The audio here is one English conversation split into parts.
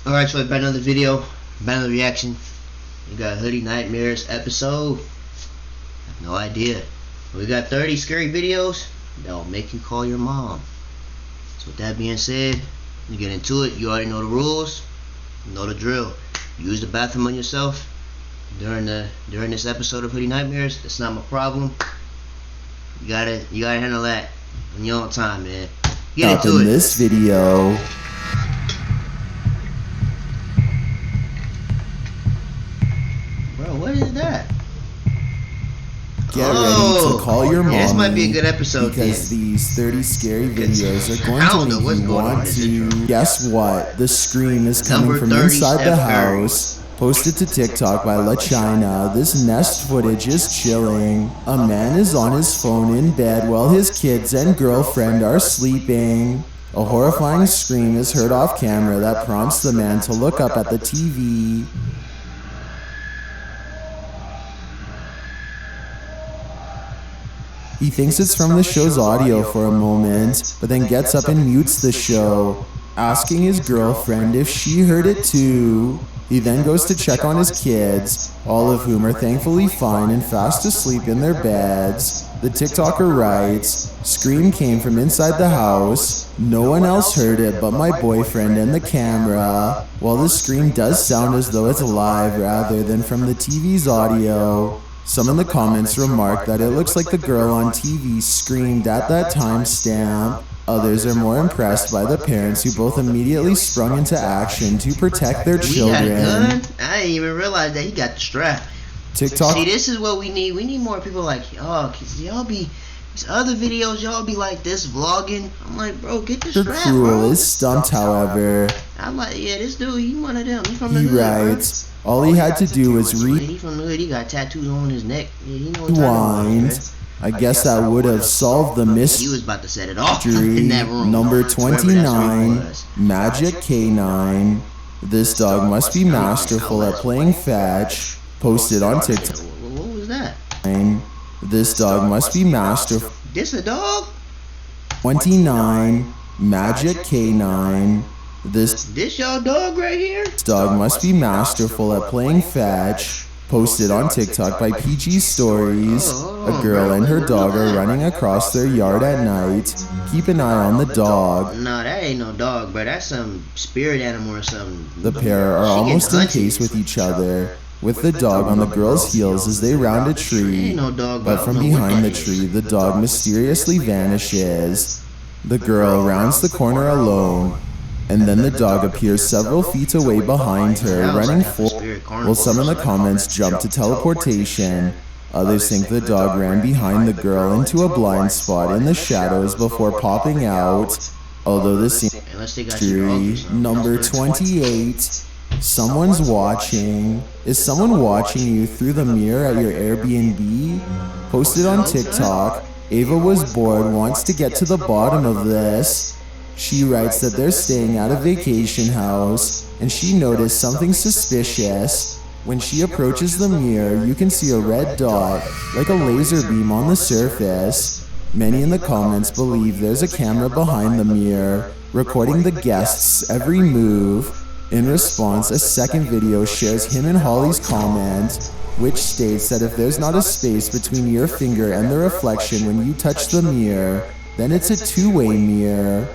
Alright, so back another video, back another reaction. We got Hoodie Nightmares episode. I have no idea. We got 30 scary videos that'll make you call your mom. So with that being said, we get into it. You already know the rules. You know the drill. Use the bathroom on yourself during this episode of Hoodie Nightmares. That's not my problem. You gotta handle that on your own time, man. Get into it. In this video, bro, what is that? get ready to call your mom. This might be a good episode because then. these 30 scary videos are going I don't to know make what's you going on want in this to. intro. Guess what? The scream is coming Number from 30 inside the Steph house. Posted to TikTok by La China. This Nest footage is chilling. A man is on his phone in bed while his kids and girlfriend are sleeping. A horrifying scream is heard off camera that prompts the man to look up at the TV. He thinks it's from the show's audio for a moment, but then gets up and mutes the show, asking his girlfriend if she heard it too. He then goes to check on his kids, all of whom are thankfully fine and fast asleep in their beds. The TikToker writes, "Scream came from inside the house. No one else heard it but my boyfriend and the camera." While the scream does sound as though it's live rather than from the TV's audio, some in the comments remark that it looks like the girl on TV screamed at that timestamp. Others are more impressed by the parents who both immediately sprung into action to protect their children. He got a gun? I didn't even realize that he got the strap. TikTok. See, this is what we need. We need more people like y'all. Cause y'all be these other videos. Y'all be like this vlogging. I'm like, bro, get the The strap, cruel bro. is stumped, however. I'm like, yeah, this dude, he one of them. He from the He hood, writes, all he had to do was he from the hood. He got tattoos on his neck. Yeah, he know what rewind. I guess that would have solved the he mystery. was about to set it off in that room. Number Wherever that room 29, was. Magic K9. This dog must be masterful at playing fetch. Posted on TikTok. What was that? This dog must be masterful. This a dog? 29, Magic K9. This y'all dog right here? Dog must be masterful at playing fetch. Posted on TikTok by PG Stories. A girl and her dog are running across their yard at night. Keep an eye on the dog. Nah, that ain't no dog, bro. That's some spirit animal or something. The pair are almost in case with each other, with the dog on the girl's heels as they round a tree. But from behind the tree, the dog mysteriously vanishes. The girl rounds the corner alone, and then the dog appears several feet away behind her, running forward, while some in the comments jump to teleportation. Others think the dog ran behind the girl into a blind spot in the shadows before popping out, although this seems true. Number 28. Someone's watching. Is someone watching you through the mirror at your Airbnb? Posted on TikTok, Ava was bored, wants to get to the bottom of this. She writes that they're staying at a vacation house, and she noticed something suspicious. When she approaches the mirror, you can see a red dot, like a laser beam on the surface. Many in the comments believe there's a camera behind the mirror, recording the guests' every move. In response, a second video shares him and Holly's comment, which states that if there's not a space between your finger and the reflection when you touch the mirror, then it's a two-way mirror.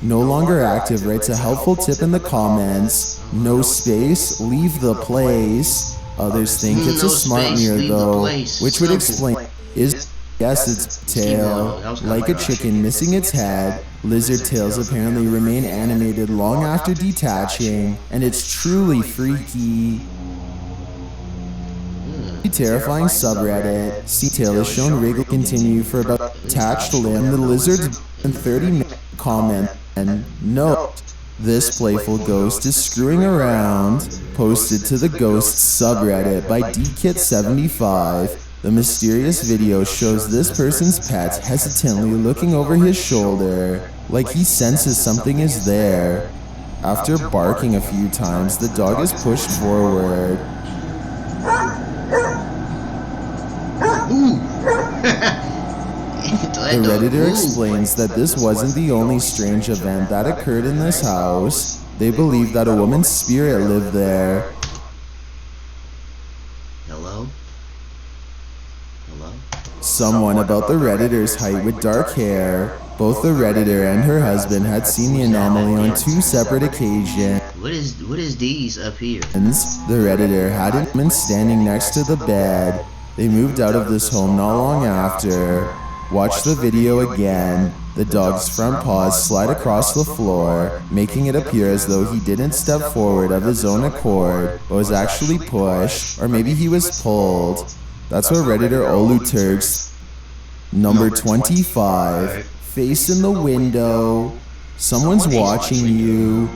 No longer active writes a helpful tip in the comments. No space, leave the place. Others think it's a smart mirror though, which would explain yes, its tail, like a chicken missing its head. Lizard tails apparently remain animated long after detaching, and it's truly freaky. Terrifying subreddit. C-tail is shown wriggle continue for about attached limb. The lizard's in 30-minute comment. And note, this playful ghost is screwing around. Posted to the Ghosts subreddit by DKit75. The mysterious video shows this person's pet hesitantly looking over his shoulder, like he senses something is there. After barking a few times, the dog is pushed forward. The Redditor explains that this wasn't the only strange event that occurred in this house. They believe that a woman's spirit lived there. Hello? Hello? Someone about the Redditor's height with dark hair. Both the Redditor and her husband had seen the anomaly on 2 separate occasions. What is these up here? The Redditor had a woman standing next to the bed. They moved out of this home not long after. Watch the video again. The dog's front paws slide across the floor, making it appear as though he didn't step forward of his own accord, but was actually pushed, or maybe he was pulled. That's what Redditor Oluturks. Number 25. Face in the window. Someone's watching you.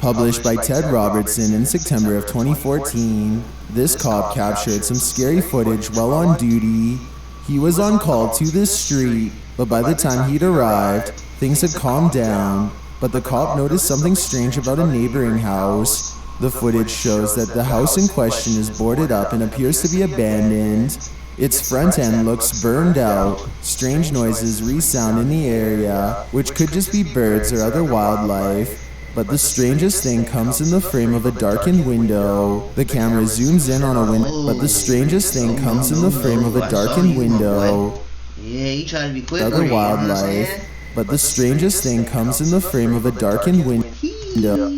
Published by Ted Robertson in September of 2014. This cop captured some scary footage while on duty. He was on call to this street, but by the time he'd arrived, things had calmed down. But the cop noticed something strange about a neighboring house. The footage shows that the house in question is boarded up and appears to be abandoned. Its front end looks burned out. Strange noises resound in the area, which could just be birds or other wildlife. But the strangest thing comes in the frame of a darkened window. The camera zooms in on a window. But the strangest thing comes in the frame of a darkened window. Yeah, you trying to be quick. Other wildlife. But the strangest thing comes in the frame of a darkened window.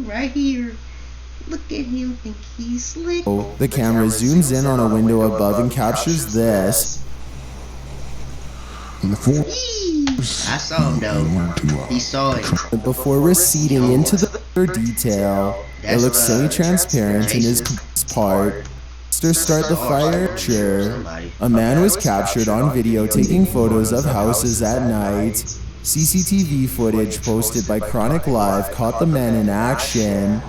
Right here. Look at him, think he's slick. The camera zooms in on a window above and captures this. I saw him though. He saw it. Before receding into the detail, it looks semi-transparent in his part. Start the fire. Sure. A man was captured on video taking photos of houses at night. CCTV footage posted by Chronic Live caught the man in action.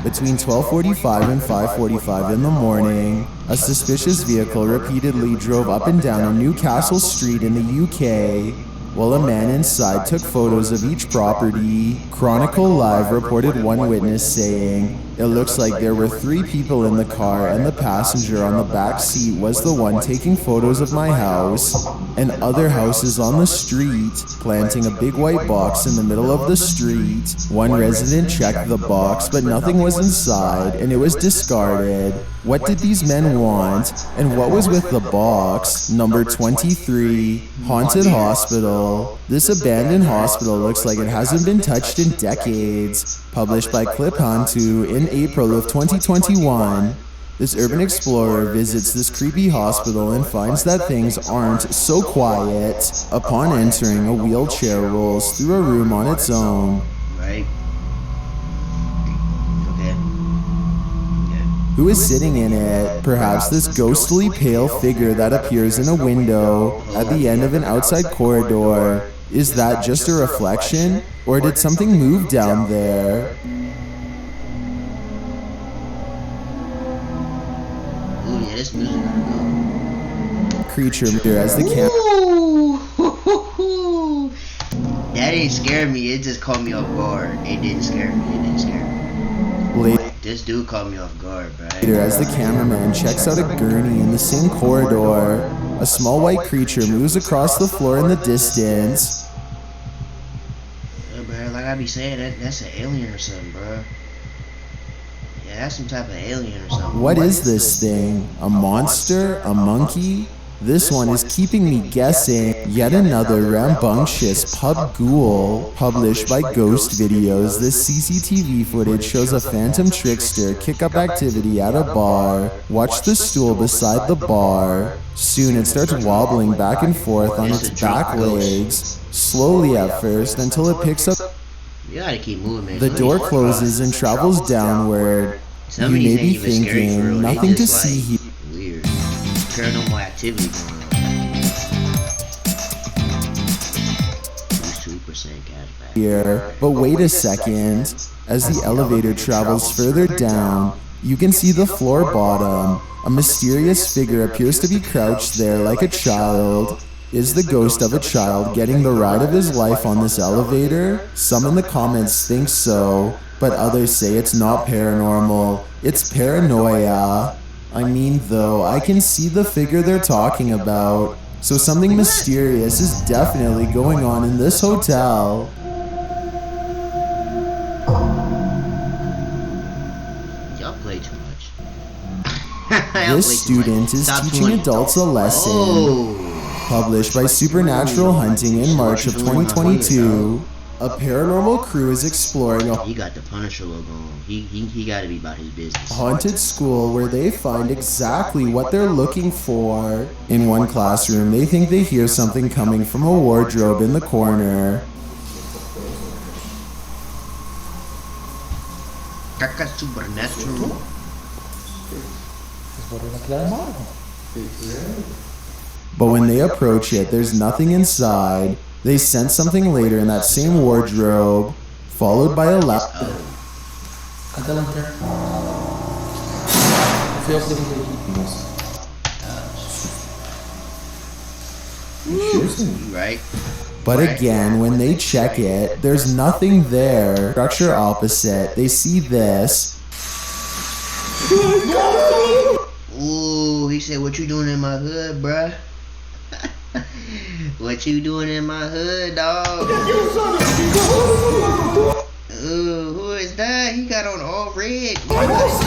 Between 12:45 and 5:45 in the morning, a suspicious vehicle repeatedly drove up and down a Newcastle street in the UK, while a man inside took photos of each property. Chronicle Live reported one witness saying, "It looks like there were 3 people in the car and the passenger on the back seat was the one taking photos of my house and other houses on the street, planting a big white box in the middle of the street. One resident checked the box, but nothing was inside and it was discarded. What did these men want? And what was with the box?" Number 23. Haunted Hospital. This abandoned hospital looks like it hasn't been touched in decades. Published by Clip Hantu in April of 2021. This urban explorer visits this creepy hospital and finds that things aren't so quiet. Upon entering, a wheelchair rolls through a room on its own. Right. Okay. Who is sitting in it? Perhaps this ghostly pale figure that appears in a window at the end of an outside corridor. Is that just a reflection? Or did something move down there? Ooh, yeah, this music is good. Creature as the camera. That didn't scare me, it just caught me off guard. It didn't scare me. This dude caught me off guard, right? Later, as the cameraman checks out a gurney in the same corridor, a small white creature moves across the floor in the distance. Yeah, bro, like I be saying, that's an alien or something, bro. Yeah, that's some type of alien or something. What is this thing? A monster? A monkey? This one is keeping me guessing. Yet another rambunctious pub ghoul. Published by Ghost Videos, this CCTV footage shows a phantom trickster kick up activity at a bar. Watch the stool beside the bar. Soon it starts wobbling back and forth on its back legs. Slowly at first until it picks up. You gotta keep moving, man. The door closes and travels downward. You may be thinking, nothing to see here. Weird. Paranormal activity going on. 2% cashback. Here, but wait a second. As the elevator travels further down, you can see the floor bottom. A mysterious figure appears to be crouched there like a child. Is the ghost of a child getting the ride of his life on this elevator? Some in the comments think so, but others say it's not paranormal. It's paranoia. I mean, though, I can see the figure they're talking about, so something mysterious is definitely going on in this hotel. This student is teaching adults a lesson. Published by Supernatural Hunting in March of 2022, a paranormal crew is exploring a he got the Punisher logo on. He got to be about his business. Haunted school where they find exactly what they're looking for. In one classroom, they think they hear something coming from a wardrobe in the corner. Caca supernatural. But when they approach it, there's nothing inside. They sense something later in that same wardrobe, followed by a loud. Right. But again, when they check it, there's nothing there. Structure opposite, they see this. Ooh, he said, "What you doing in my hood, bruh? What you doing in my hood, dog?" Ooh, who is that? He got on all red. What is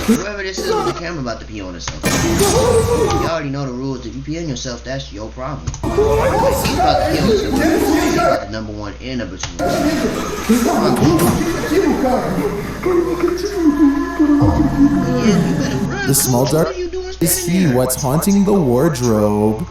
Whoever this is on the camera about to pee on himself. You already know the rules. If you pee on yourself, that's your problem. He's about to pee on himself. He's about the number one and number two. The small dark is he what's haunting the wardrobe.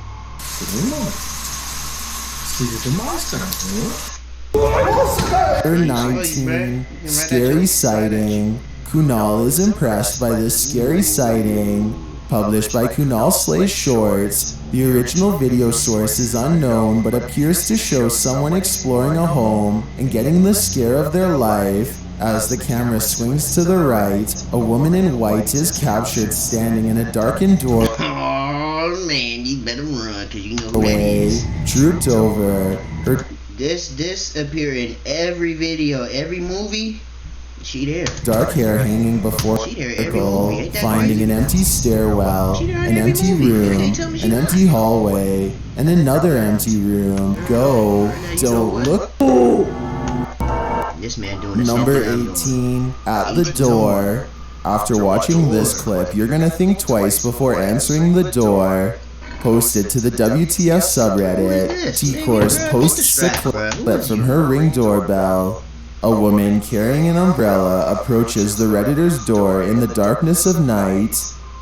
Number 19, scary sighting. Kunal is impressed by this scary sighting. Published by Kunal Slays Shorts, the original video source is unknown but appears to show someone exploring a home and getting the scare of their life. As the camera swings to the right, a woman in white is captured standing in a darkened door. Oh man, you better run, cause you know who away, drooped over. Her This appear in every video, every movie. She there. Dark hair hanging before circle, finding an empty stairwell, an empty room, an empty hallway, and another empty room. Go, don't look. This man doing Number 18, at the door. After watching this clip, you're gonna think twice before answering the door. Posted to the WTF subreddit, T-Course posts a clip from her Ring doorbell. A woman carrying an umbrella approaches the Redditor's door in the darkness of night.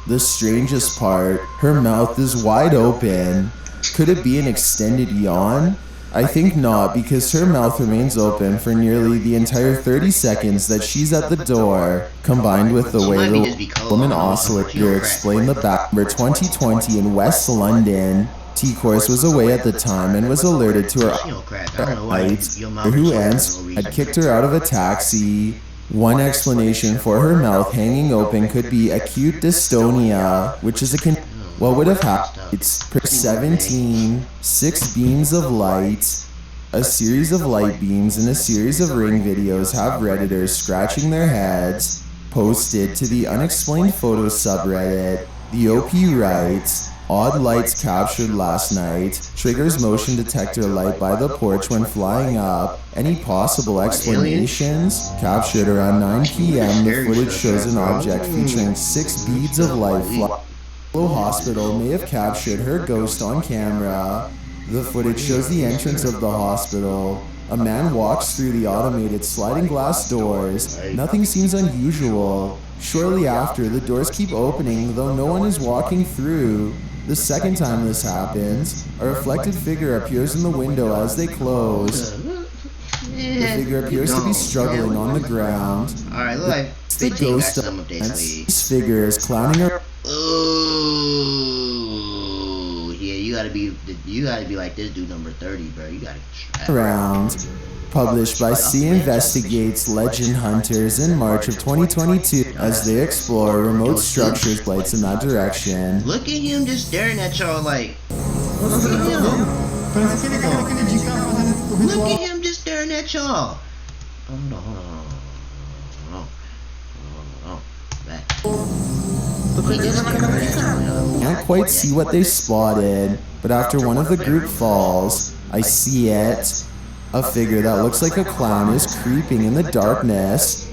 The strangest part, her mouth is wide open. Could it be an extended yawn? I think not, because her mouth remains open for nearly the entire 30 seconds that she's at the door, combined with the way the woman oscillator explained the back. Number 2020 in West London. T-Course was away at the time and was alerted to her light, who had kicked her out of a taxi. One explanation for her mouth hanging open could be acute dystonia, which is what would have happened. It's 17, 6 beams of light. A series of light beams and a series of Ring videos have Redditors scratching their heads. Posted to the unexplained photos subreddit, the OP writes, odd lights captured last night, triggers motion detector light by the porch when flying up. Any possible explanations? Captured around 9 PM, the footage shows an object featuring 6 beads of light hospital may have captured her ghost on camera. The footage shows the entrance of the hospital. A man walks through the automated sliding glass doors. Nothing seems unusual. Shortly after, the doors keep opening, though no one is walking through. The second time this happens, a reflected figure appears in the window as they close. The figure appears to be struggling on the ground. The ghost of this figure is clowning her. Ooh, yeah, you gotta be like this dude number 30, bro. You gotta around. Published by C Investigates Legend Hunters in March of 2022 as they explore remote structures lights in that direction. Look at him just staring at y'all like. Look at him just staring at y'all. Hold on. Back. Can't quite see what they spotted, but after one of the group falls, I see it. A figure that looks like a clown is creeping in the darkness.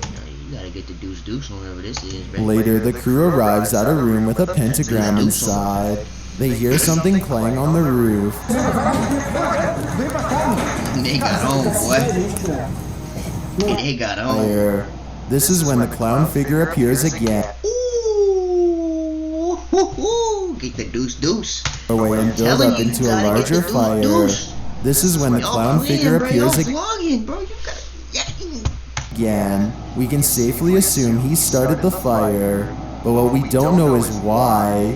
You gotta get the deuce on whatever this is, bro. Later, the crew arrives at a room with a pentagram inside. They hear something playing on the roof. They got on, boy. They got on. This is when the clown figure appears again. Ooh, get the deuce. Away and build up into a larger fire. This is when the clown figure appears again. We can safely assume he started the fire, but what we don't know is why.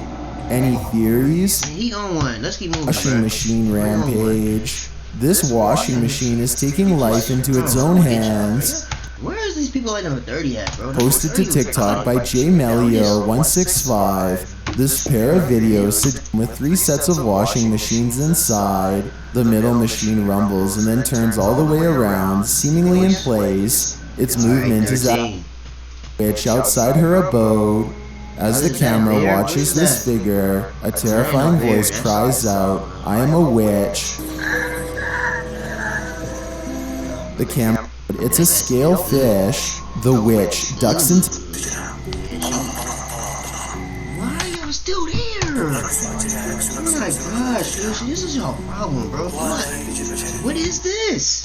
Any theories? He on one. Let's keep moving. Washing machine rampage. This washing machine is taking life into its own hands. Where is these people like number 30 at, bro? Posted to TikTok by jmelio165. This pair of videos with 3 sets of washing machines inside. The middle machine rumbles and then turns all the way around, seemingly in place. Its movement is at which outside her abode. As the camera watches this figure, a terrifying voice cries out, "I am a witch." The camera, it's a scale fish. The witch ducks into. Why are y'all still there? Oh my gosh, dude, this is your problem, bro. What is this?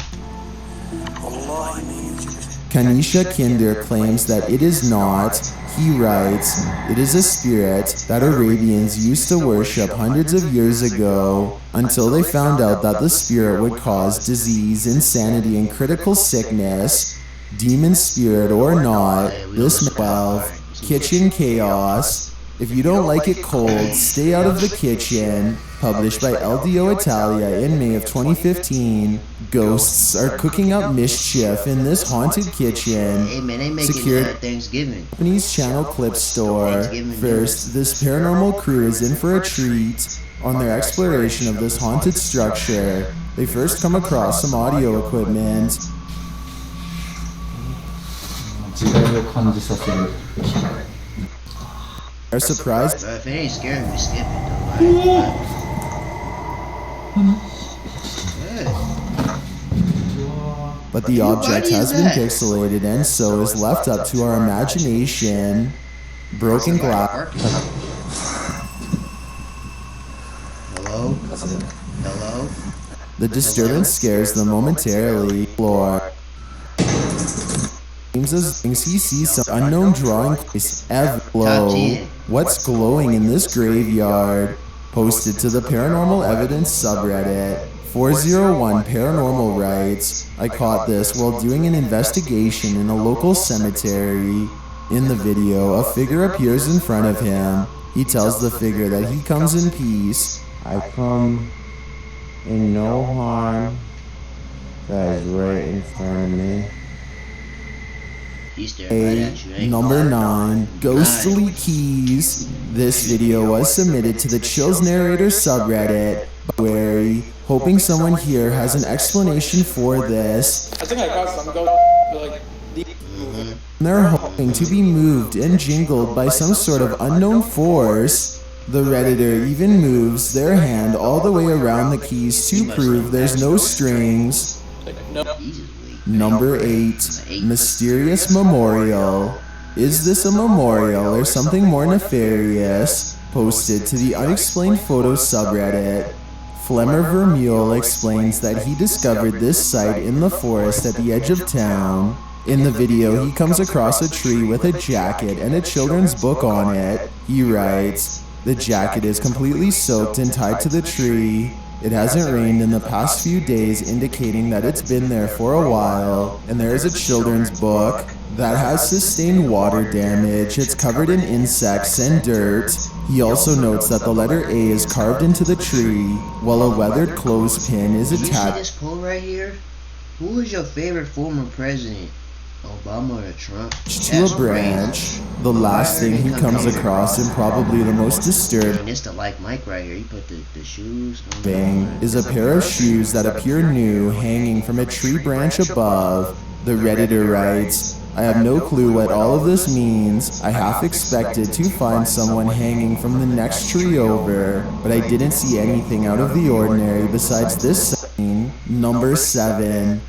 Kanisha Kinder claims that it is not. He writes, "It is a spirit that Arabians used to worship hundreds of years ago until they found out that the spirit would cause disease, insanity, and critical sickness. Demon spirit or not, this 12, kitchen chaos. If you don't like it cold, stay out of the kitchen." Published by LDO Italia in May of 2015. Ghosts are cooking up mischief in this haunted kitchen. Hey man, they making Thanksgiving. Japanese channel clip store. First, this paranormal crew is in for a treat on their exploration of this haunted structure. They first come across some audio equipment. Are surprised. If it ain't scary, we skip it though. But the object has been pixelated and so is left up to our imagination. Broken glass. Hello? The disturbance scares them momentarily. Floor. Seems as he sees some unknown drawing place. Glow. What's glowing in this graveyard? Posted to the Paranormal Evidence subreddit. 401 Paranormal writes, "I caught this while doing an investigation in a local cemetery. In the video, a figure appears in front of him. He tells the figure that he comes in peace. I come in no harm. That is right in front of me." Number 9, Ghostly Keys. This video was submitted to the Chills Narrator subreddit. Wary, hoping someone here has an explanation for this. I think I got some They're hoping to be moved and jingled by some sort of unknown force. The Redditor even moves their hand all the way around the keys to prove there's no strings. Number 8, Mysterious Memorial. Is this a memorial or something more nefarious? Posted to the Unexplained Photos subreddit. Flemmer Vermeulen explains that he discovered this site in the forest at the edge of town. In the video, he comes across a tree with a jacket and a children's book on it. He writes, "The jacket is completely soaked and tied to the tree. It hasn't rained in the past few days, indicating that it's been there for a while. And there is a children's book that has sustained water damage. It's covered in insects and dirt." He also notes that the letter A is carved into the tree, while a weathered clothespin is attached. You see this poll right here? Who is your favorite former president? Obama or Trump? To a branch. The last thing he comes across, and probably the most disturbing, it's the like Mike right here. He put the shoes on. Is a pair of shoes that appear new hanging from a tree branch above. The Redditor writes, "I have no clue what all of this means. I half expected to find someone hanging from the next tree over, but I didn't see anything out of the ordinary besides this." Number 7.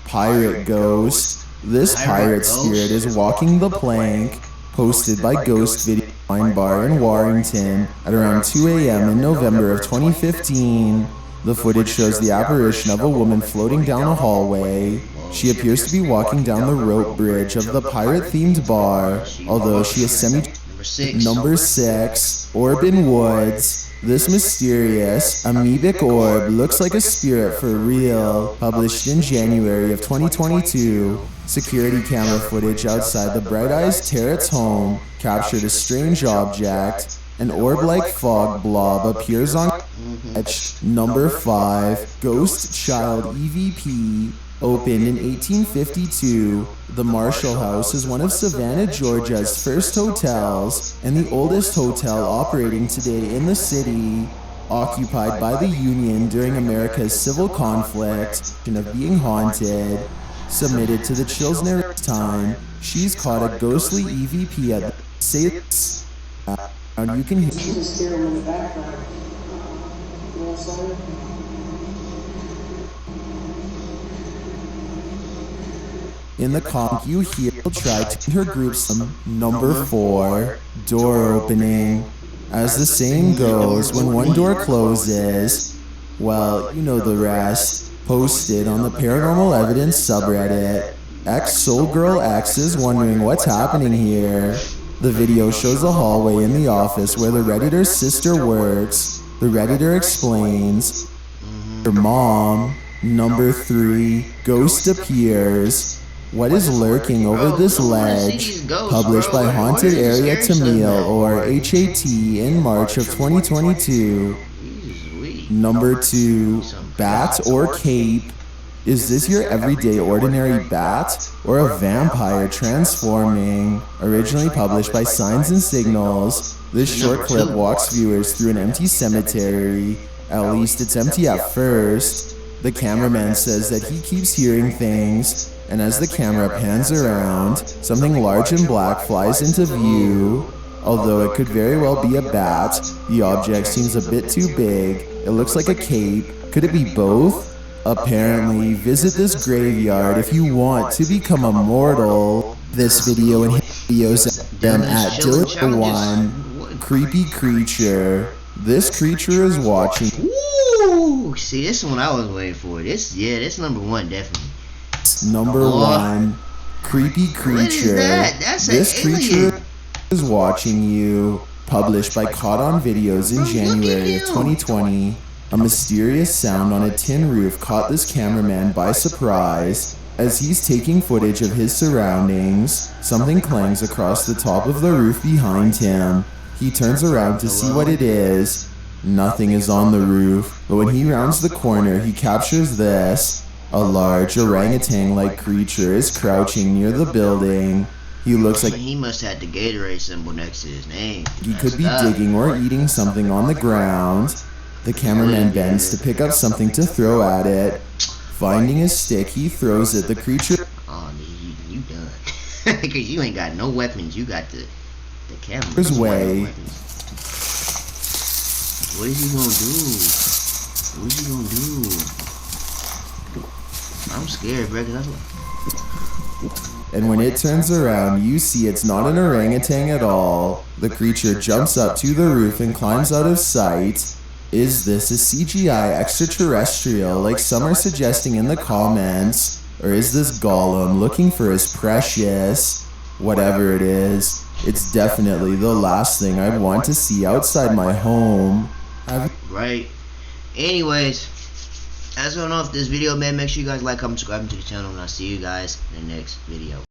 Pirate Ghost. This pirate spirit is walking the plank. Posted by Ghost Video Wine Bar in Warrington at around 2 a.m. in November of 2015. The footage shows the apparition of a woman floating down a hallway. She appears to be walking down the rope bridge of the pirate-themed bar, although she is Number 6. Orb Woods. This mysterious, amoebic orb looks like a spirit for real. Published in January of 2022, security camera footage outside the Bright Eyes Terrace home captured a strange object. An orb-like fog blob appears on sketch. Number 5. Ghost Child EVP. Opened in 1852, the Marshall House is one of Savannah, Georgia's first hotels and the oldest hotel operating today in the city. Occupied by the Union during America's civil conflict of being haunted. Submitted to the Chills narrative time, she's caught a ghostly EVP at the Saints. And you can hear in the background. In the comic, you hear try to her group some. Number 4. Door opening. As the saying goes, when one door closes, well, you know the rest. Posted on the Paranormal Evidence subreddit. Soulgirl X is wondering what's happening here. The video shows a hallway in the office where the Redditor's sister works. The Redditor explains. Her mom. Number 3. Ghost appears. What is lurking over this ledge? Published by Haunted Area Tamil or HAT in March of 2022. Number 2. Bat or cape. Is this your everyday ordinary bat or a vampire transforming? Originally published by Signs and Signals, this short clip walks viewers through an empty cemetery. At least it's empty at first. The cameraman says that he keeps hearing things. And as the camera pans around, something large and black flies into view. Although it could very well be a bat, the object seems a bit too big. It looks like a cape. Could it be both? Apparently, visit this graveyard if you want to become immortal. This video and videos them at HoodieDre0. Creepy creature. This creature is watching. Woo! See, this is what I was waiting for. This number 1 definitely. Number 1. Creepy creature. This creature is watching you. Published by Caught on Videos in January of 2020. A mysterious sound on a tin roof caught this cameraman by surprise. As he's taking footage of his surroundings, something clangs across the top of the roof behind him. He turns around to see what it is. Nothing is on the roof, but when he rounds the corner, he captures this. A large orangutan-like creature is crouching near the building. He looks like he must have the Gatorade symbol next to his name. He could be digging or eating something on the ground. The cameraman bends to pick up something to throw at it. Finding his stick, he throws it. The creature. Oh, you done? Because you ain't got no weapons. You got the camera. His way. What is he gonna do? What is he gonna do? I'm scared, bro. And when it turns around, you see it's not an orangutan at all. The creature jumps up to the roof and climbs out of sight. Is this a CGI extraterrestrial like some are suggesting in the comments? Or is this Gollum looking for his precious? Whatever it is, it's definitely the last thing I'd want to see outside my home. Right. Anyways, as I don't know if this video, man, make sure you guys like, comment, subscribe to the channel, and I'll see you guys in the next video.